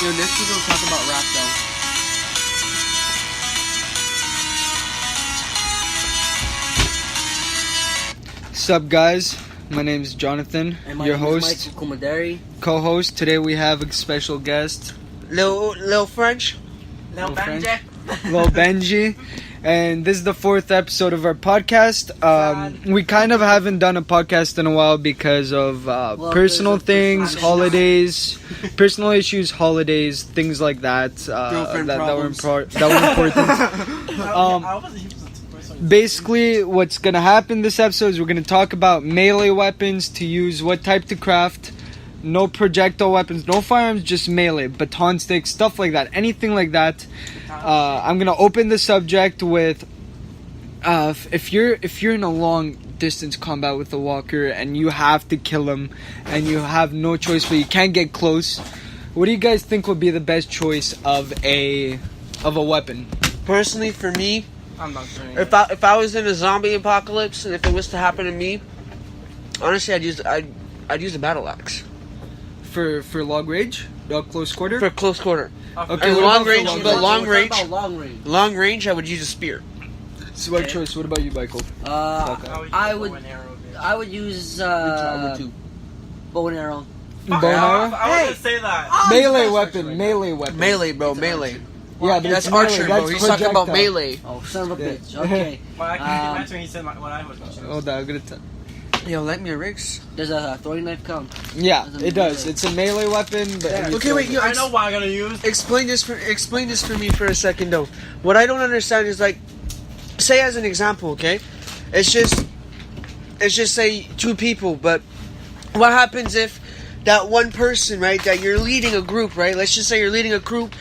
Yo, next week we'll talk about rap though. Sup guys, my name is Jonathan, And my your name is host, Michael Kumaderi. co-host. Today we have a special guest, Lil French. Lil French. Lil Benji, and this is the 4th episode of our podcast. We kind of haven't done a podcast in a while because of personal things, holidays, personal issues, holidays, things like that. That were important. Basically, what's gonna happen this episode is we're gonna talk about melee weapons to use, what type to craft, no projectile weapons, no firearms, just melee, baton sticks, stuff like that, anything like that. I'm gonna open the subject with if you're in a long distance combat with a walker and you have to kill him and you have no choice but you can't get close, what do you guys think would be the best choice of a weapon? Personally, for me, I'm not doing if I was in a zombie apocalypse and if it was to happen to me, honestly, I'd use a battle axe For long range, close quarter. for close quarter. Okay, And what long about for range, long but range? long range, Long range. long range, I would use a spear. So what choice? What about you, Michael? I would use Number two. bow and arrow. Bow and arrow? I was gonna say that. Melee weapon, melee weapon. Melee, bro, melee. Yeah, but That's it's melee, archer, bro. that's He's talking about projectile. melee. Oh, son of a Yeah. bitch. Okay. But I can imagine when he said what I was gonna choose. Hold on, I'm gonna Yo, let me rigs. Does a throwing knife count? Yeah, Doesn't it does. melee. It's a melee weapon, but Okay, wait, you I know what I'm gonna use. explain this for me for a second though. What I don't understand is, like, say as an example, okay? It's just say two people, but what happens if that one person, right, that you're leading a group, right? Let's just say you're leading a group,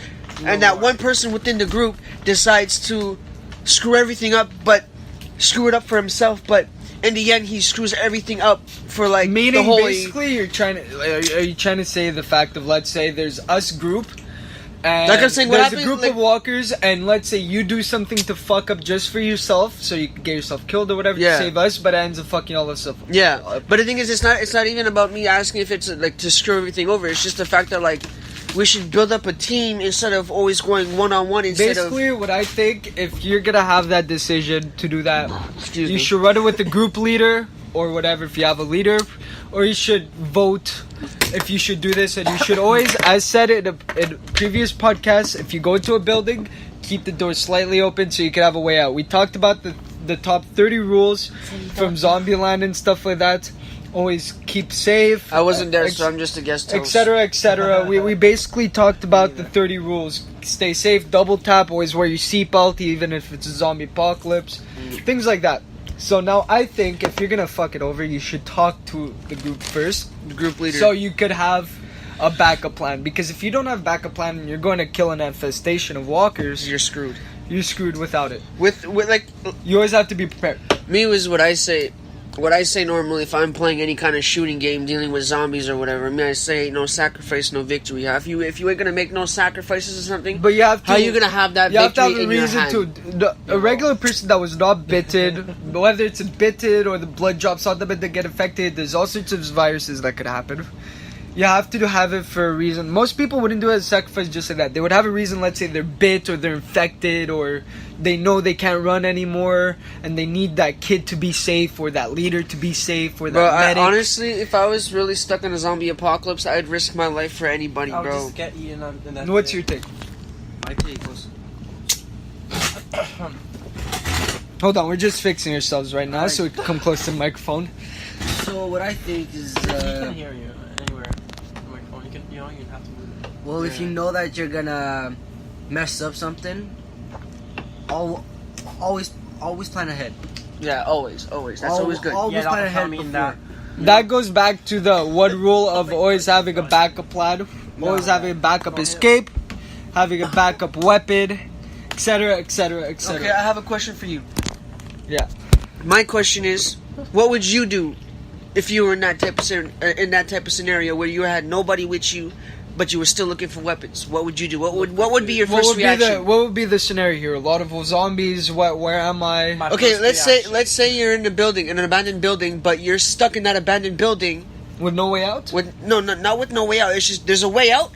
and that one person within the group decides to screw everything up, but screw it up for himself, but in the end he screws everything up for, like, meaning the whole. basically you're trying to are you trying to say the fact of, let's say there's us group and Like I'm saying, what there's a happens, group like- of walkers, and let's say you do something to fuck up just for yourself, so you can get yourself killed or whatever Yeah. to save us, but it ends up fucking all this up. Yeah, but the thing is, it's not even about me asking if it's like to screw everything over. It's just the fact that, like, we should build up a team instead of always going one-on-one. Basically, what I think, if you're gonna have that decision to do that, Excuse you me. should run it with the group leader or whatever if you have a leader, or you should vote if you should do this. And you should always, as said in previous podcasts, if you go into a building, keep the door slightly open so you can have a way out. We talked about the top 30 rules from Zombieland and stuff like that. Always keep safe. I wasn't there, so I'm just a guest host. Etc. etc. We basically talked about the 30 rules. Stay safe, double tap, always wear your seatbelt even if it's a zombie apocalypse, things like that. So now I think if you're gonna fuck it over, you should talk to the group first, The group leader. so you could have a backup plan. Because if you don't have backup plan and you're going to kill an infestation of walkers, You're screwed. you're screwed without it. With like, You always have to be prepared. me was what I say. What I say normally if I'm playing any kind of shooting game dealing with zombies or whatever, I say no sacrifice, no victory. If you ain't gonna make no sacrifices or something, But you have to. how you gonna have that You have to victory have a in your reason hand? to. A regular person that was not bitten, whether it's bitten or the blood drops on them and they get infected, there's all sorts of viruses that could happen. You have to have it for a reason. Most people wouldn't do it as a sacrifice just like that. They would have a reason, let's say they're bit or they're infected or they know they can't run anymore and they need that kid to be safe or that leader to be safe or that Bro, medic. honestly, if I was really stuck in a zombie apocalypse, I'd risk my life for anybody, I'll bro. just get eaten and that's What's it. your take? My take was Hold on, we're just fixing ourselves right now so we can come close to the microphone. So what I think is, he can hear you anywhere. On my phone, you can have to move it. well, if you know that you're gonna mess up something, always plan ahead. Yeah, always. That's always good. Always Yeah, plan don't ahead tell me before. that. That goes back to the one rule of always having a backup plan, always having a backup escape, having a backup weapon, etc., etc., etc. Okay, I have a question for you. Yeah. My question is, what would you do if you were in that type of scenario where you had nobody with you, but you were still looking for weapons? What would you do? What would be your first reaction? What would be the scenario here? A lot of zombies. Where am I? My Okay, first reaction. let's say you're in an abandoned building, but you're stuck in that abandoned building With no way out? with not with no way out. It's just there's a way out,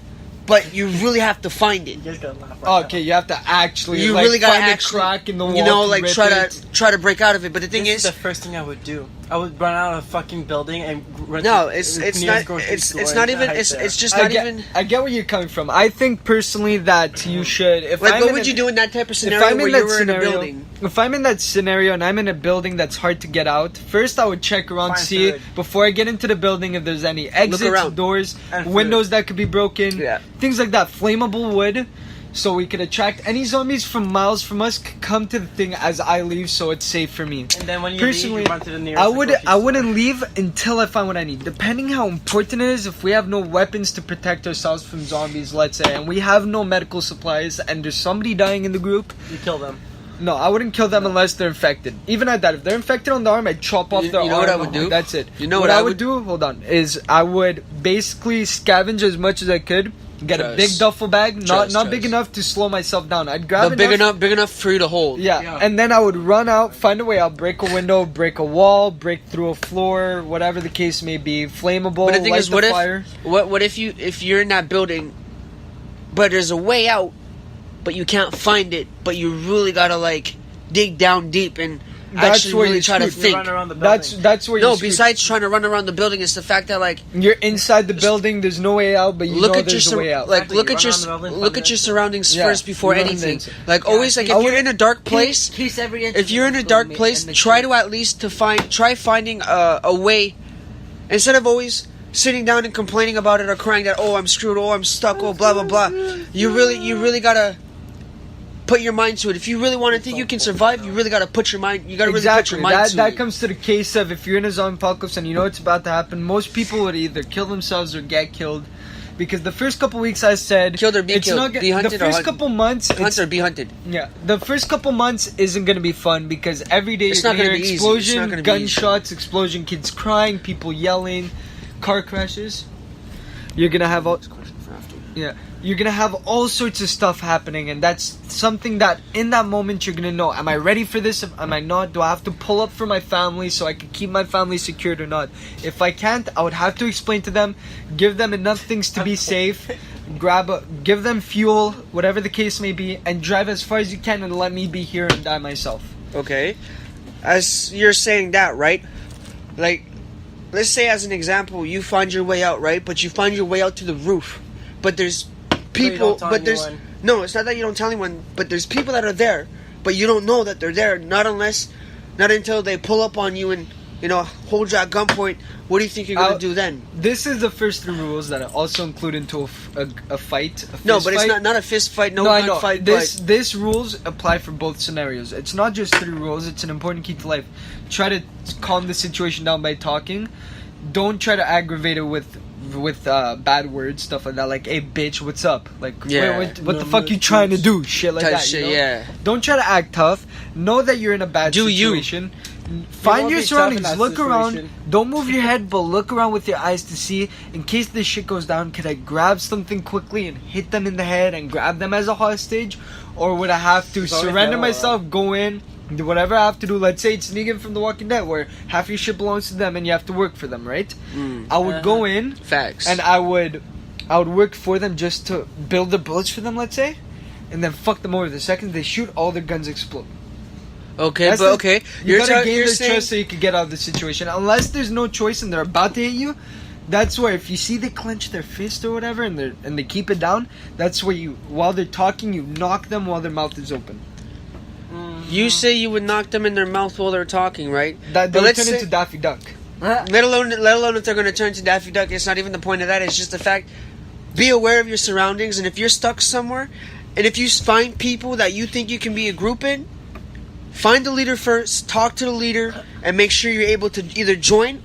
but you really have to find it. You guys gotta laugh right Okay, you have to actually. You like, really gotta find actually, a crack in the wall. you know, to like rip try it. to break out of it. But the thing This is is, the first thing I would do. I would run out of a fucking building and run no, to it's the not nearest grocery store it's and not even hide it's there. just I not get, even. I get where you're coming from. I think personally that you should. If Like, I'm what in would a- you do in that type of If scenario I'm where in you that were in a scenario, building? if I'm in that scenario and I'm in a building that's hard to get out, first I would check around, Find see food. before I get into the building if there's any exits, around. doors, And food. windows that could be broken, Yeah. things like that. Flammable wood, so we could attract any zombies from miles from us. Could come to the thing as I leave, so it's safe for me. And then when you Personally, leave, you run to the nearest I grocery wouldn't store. leave until I find what I need. Depending how important it is, if we have no weapons to protect ourselves from zombies, let's say, and we have no medical supplies, and there's somebody dying in the group, You kill them. no, I wouldn't kill them unless they're infected. Even at that, if they're infected on the arm, I'd chop off You their arm. know what I would do? That's it. You know what what I I would would- do? Hold on. Is I would basically scavenge as much as I could. Get a Trust. big duffel bag, not Trust. big enough to slow myself down. I'd grab But big enough for you to hold. Yeah. Yeah. And then I would run out, find a way out, break a window, break a wall, break through a floor, whatever the case may be. Flammable. But the thing light is, what fire. if you're in that building, but there's a way out, but you can't find it, but you really gotta like dig down deep and That's actually where really you're try to screwed. You think. run around the building. That's where No, you're screwed. besides trying to run around the building, it's the fact that like You're inside the building. There's no way out, but you look know at your there's a way out. like Exactly, look you at run your around the building, look find at your the surroundings Yeah, first before you run anything. into it. Like always, like if you're in a dark place, Piece every inch if you're in a dark place, try to at least try finding a way instead of always sitting down and complaining about it or crying that oh I'm screwed, oh I'm stuck, oh blah blah blah. You really gotta put your mind to it. If you really want to think you can survive, you really gotta put your mind. You gotta really put your mind to that it. comes to the case of if you're in a zombie-apocalypse and you know it's about to happen, most people would either kill themselves or get killed. Because the first couple weeks I said Killed or be it's killed. not Be hunted the or first hunt- couple months Hunt it's- or be hunted. yeah, the first couple months isn't gonna be fun because every day It's you're not gonna gonna hear be easy. It's not explosion, gonna be easy. gunshots, explosion, kids crying, people yelling, car crashes. You're gonna have all yeah, you're gonna have all sorts of stuff happening, and that's something that in that moment you're gonna know: am I ready for this? Am I not? Do I have to pull up for my family so I can keep my family secured or not? If I can't, I would have to explain to them, give them enough things to be safe, give them fuel, whatever the case may be, and drive as far as you can and let me be here and die myself. Okay, as you're saying that, right? Like, let's say as an example, you find your way out, right? But you find your way out to the roof, but there's people, don't tell but there's anyone. no. It's not that you don't tell anyone, but there's people that are there, but you don't know that they're there. Not until they pull up on you and hold you at gunpoint. What do you think you're gonna do then? This is the first 3 rules that I also include into a fight. No, fist but it's fight. not a fist fight. No, I know. fight. This rules apply for both scenarios. It's not just 3 rules. It's an important key to life. Try to calm the situation down by talking. Don't try to aggravate it with bad words, stuff like that. Like, hey, bitch, what's up? Like, Yeah. what the fuck you trying to do? Shit like Type that. shit, you know? yeah. Don't try to act tough. Know that you're in a bad Do you. situation. Find won't your be tough in surroundings. that Look around. situation. Don't move your head, but look around with your eyes to see in case this shit goes down. Could I grab something quickly and hit them in the head and grab them as a hostage, or would I have to There's always surrender the other myself, go in, do whatever I have to do? Let's say it's Negan from The Walking Dead, where half your shit belongs to them and you have to work for them, right? I would go in Facts. and I would work for them just to build the bullets for them, let's say, and then fuck them over. The second they shoot, all their guns explode. Okay, That's but the- okay, You gotta gain you're their saying trust so you can get out of the situation. Unless there's no choice and they're about to hit you, that's where if you see they clench their fist or whatever and they keep it down, that's where you, while they're talking, you knock them while their mouth is open. you say you would knock them in their mouth while they're talking, right? That But they'll let's turn say- into Daffy Duck. Let alone if they're going to turn to Daffy Duck. It's not even the point of that. It's just the fact. Be aware of your surroundings, and if you're stuck somewhere, and if you find people that you think you can be a group in, find the leader first. Talk to the leader, and make sure you're able to either join.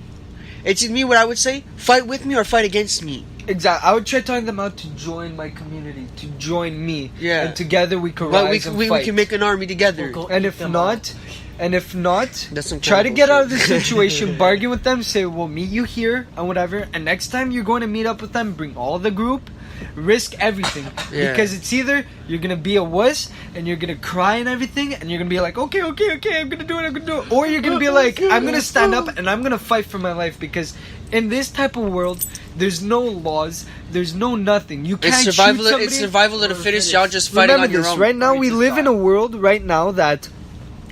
It's me. What I would say: fight with me or fight against me. Exactly. I would try telling them out to join my community, to join me. Yeah. And together we can But rise and we fight. can make an army together. We'll go And eat if them not, That's some try to kind of get out of the bullshit. situation, bargain with them, say we'll meet you here and whatever, and next time you're going to meet up with them, bring all the group, risk everything. Yeah. Because it's either you're going to be a wuss and you're going to cry and everything and you're going to be like, okay, I'm going to do it, or you're going to be like, I'm going to stand up and I'm going to fight for my life, because in this type of world, there's no laws, there's no nothing. You can't It's survival. shoot somebody. It's survival of the fittest. Y'all just fighting Remember on your this, own. right now we live in a world right now that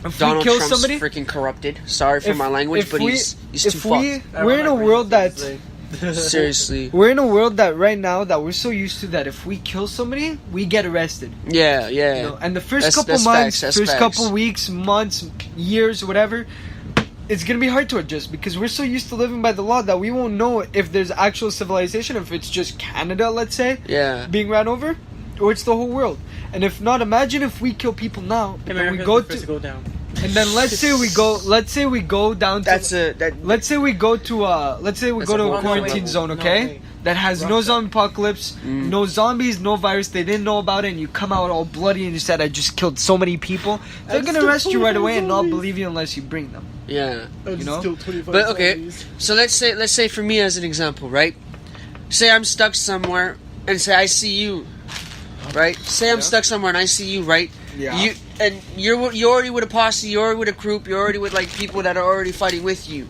if Donald we kill Trump's somebody, freaking corrupted. Sorry for if- my language, if but we- he's if too fucked. we're in a world that Seriously. we're in a world that right now that we're so used to that if we kill somebody, we get arrested. Yeah, yeah. You know? And the first That's- couple that's months, facts, that's first facts. couple weeks, months, years, whatever, it's gonna be hard to adjust because we're so used to living by the law that we won't know if there's actual civilization, if it's just Canada, let's say, Yeah. being ran over, or it's the whole world. And if not, imagine if we kill people now, but then we go to, go down. and then let's say we go down to. That's a that. Let's say we go to That's a a quarantine wait. No, zone, okay? wait. That has no zombie-apocalypse, no zombies, no virus. They didn't know about it, and you come out all bloody and you said, "I just killed so many people." They're gonna arrest you right away and not believe you unless you bring them. Yeah. You know? But okay, so let's say for me as an example, right? Say I'm stuck somewhere and say I see you, right? Say I'm stuck somewhere and I see you, right? Yeah. You already with a posse, you're already with a group, you're already with like people that are already fighting with you,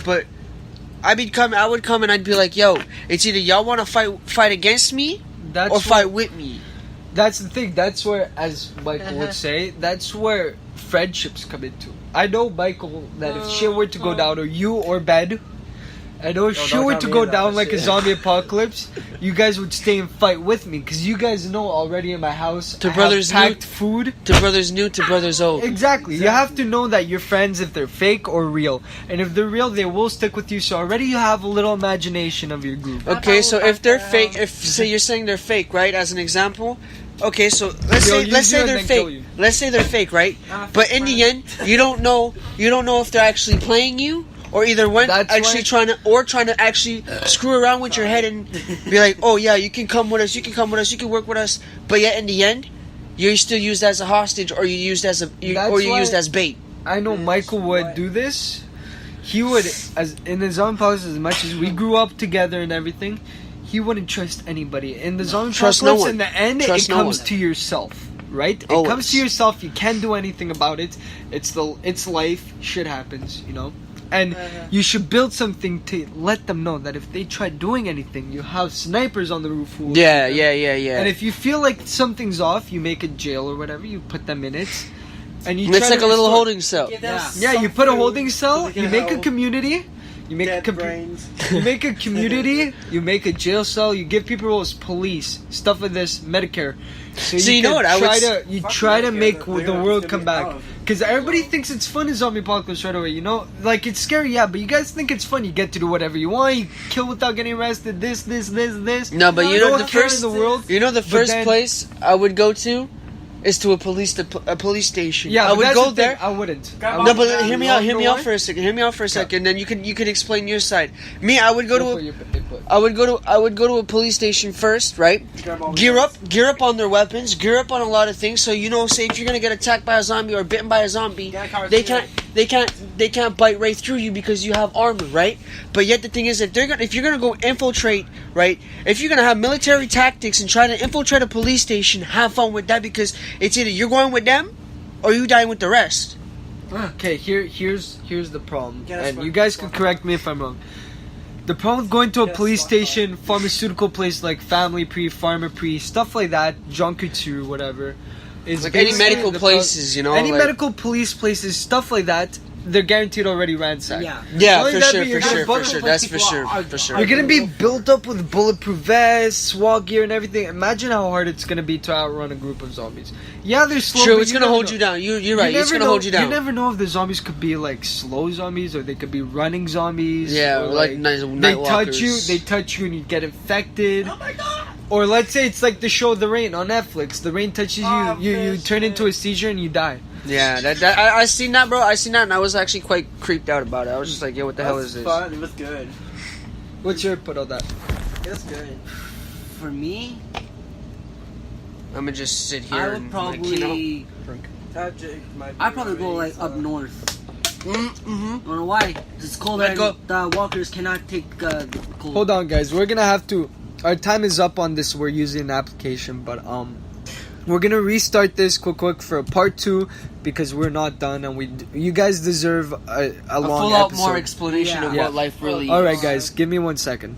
but I would come and I'd be like, yo, it's either y'all want to fight against me That's or what- fight with me. That's the thing. That's where, as Michael would say, that's where friendships come into. I know, Michael, that if shit were to go down, or you or Ben, I know if shit don't were tell to me go that down like a shit. zombie apocalypse, you guys would stay and fight with me because you guys know already in my house To I brothers have new- packed food. To brothers new, to brothers old. Exactly. You have to know that your friends, if they're fake or real, and if they're real, they will stick with you. So already you have a little imagination of your group. Okay, so if they're fake, if say you're saying they're fake, right? As an example, okay, so let's They'll say use you and they're then kill fake. you. Let's say they're fake, right? But in the end, you don't know if they're actually playing you or either one That's actually why- trying to actually screw around with your head and be like, oh yeah, you can come with us, you can work with us, but yet in the end, you're still used as a hostage or you're used as That's why- used as bait. I know Michael would do this. He would, as in the zombie apocalypse, as much as we grew up together and everything, he wouldn't trust anybody. In the zombie Trust no apocalypse, one. in the end, Trust it no comes one. to yourself, right? It Always. comes to yourself. You can't do anything about it. It's life. Shit happens, you know. And you should build something to let them know that if they try doing anything, you have snipers on the roof. Who will Yeah, shoot them. yeah. And if you feel like something's off, you make a jail or whatever. You put them in it, and you. And it's try like to a little restore- holding cell. Yeah, you put a holding cell. You make a community. You make a you make a community. You make a jail cell. You give people roles, police, stuff like this, Medicare. So you know can what, I would try to Medicare, make they're the gonna- world it's come gonna be back. tough. Because everybody thinks it's fun in zombie apocalypse right away. You know, like it's scary, yeah, but you guys think it's fun. You get to do whatever you want. You kill without getting arrested. This. No, but you know the care first in the world. You know the But first then- place I would go to is to a police station. Yeah, I but would that's go the thing, there. I wouldn't. No, but hear me out. Hear me know out why? for a second. Hear me out for a second. Then you could explain your side. Me, I would go Go to for your input. I would go to a police station first, right? Gear up on their weapons, gear up on a lot of things. So you know, say if you're gonna get attacked by a zombie or bitten by a zombie, they can't bite right through you because you have armor, right? But yet the thing is, if you're gonna go infiltrate, right? If you're gonna have military tactics and try to infiltrate a police station, have fun with that because it's either you're going with them or you dying with the rest. Okay, here's the problem, Yeah, that's and fine. you guys can correct me if I'm wrong. The problem with going to a Yes, police fine. station, pharmaceutical place like Family Pre, Pharma Pre, stuff like that, Junkertu, whatever, is Like any basically medical the places, you know, any like- medical police places, stuff like that. They're guaranteed already ransacked. Yeah. Yeah, Only for that, sure, but you're for gonna sure, bug for them sure. That's for sure, for sure. You're gonna be built up with bulletproof vests, SWAT gear, and everything. Imagine how hard it's gonna be to outrun a group of zombies. Yeah, they're slow. True, but it's gonna never hold know. you down. You're right. It's never gonna know- hold you down. You never know if the zombies could be like slow zombies or they could be running zombies. Yeah, or like night they touch you. walkers. They touch you and you get infected. Oh my god! Or let's say it's like the show The Rain on Netflix. The rain touches you. You turn into a seizure and you die. Yeah, I seen that, bro. I seen that, and I was actually quite creeped out about it. I was just like, yo, what the hell is this? Fun. It was good. What's your input on that? It was good. For me, I'm gonna just sit here I would and probably, I'd probably go like up north. Mm-hmm. I don't know why. It's colder. Let go. And the walkers cannot take the cold. Hold on, guys. We're gonna have to. Our time is up on this. We're using an application, but We're gonna restart this quick for a part 2 because we're not done, and you guys deserve a long full out episode. more explanation of Yeah. what life really is. All right, guys, give me 1 second.